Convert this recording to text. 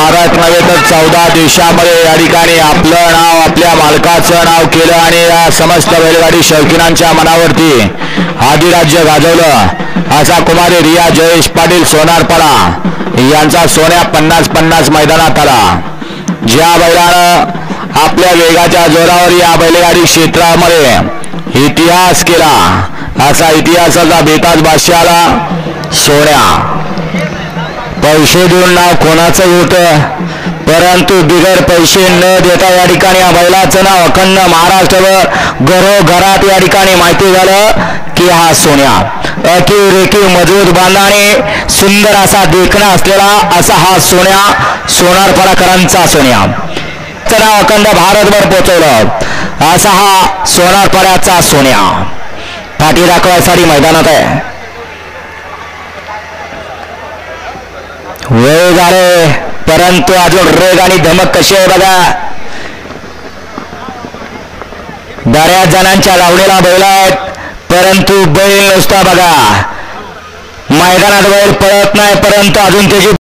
भारत नव्हे तर 14 देशामध्ये या ठिकाणी आपलं नाव आपल्या मालकाचं नाव केलं आणि या समस्त बैलगाडी शौकीनांच्या मनावरती अधिराज्य गाजवलं असा कुमारी रिया जयेश पाटील सोनारपाडा यांचा सोन्या 50-50 मैदानात आला। ज्या बैलानं आपल्या वेगाच्या जोरावर या बैलगाडी क्षेत्रामध्ये इतिहास केला असा इतिहासाचा बेताज बादशाह आला सोन्या। पैसे देऊन नाव कोणाचं होतं परंतु बिगर पैसे न देता या ठिकाणी या बैलाचं नाव अखंड महाराष्ट्रभर घरोघरात या ठिकाणी माहिती झालं की हा सोन्या। अकीव रेखीव मजबूत बांधाने सुंदर असा देखणा असलेला असा हा सोन्या सोनारपाडाकरांचा सोन्या नाव अखंड भारतभर पोहोचवलं असा हा सोनारपाड्याचा सोन्या फाटी दाखवायसाठी मैदानात आहे। वेळ झाले परंतु अजून रेग आणि धमक कशी आहे बघा। बऱ्याच जणांच्या लावणीला बैल आहेत परंतु बैल नुसता बघा मैदानात बैल पळत नाही परंतु अजून त्याची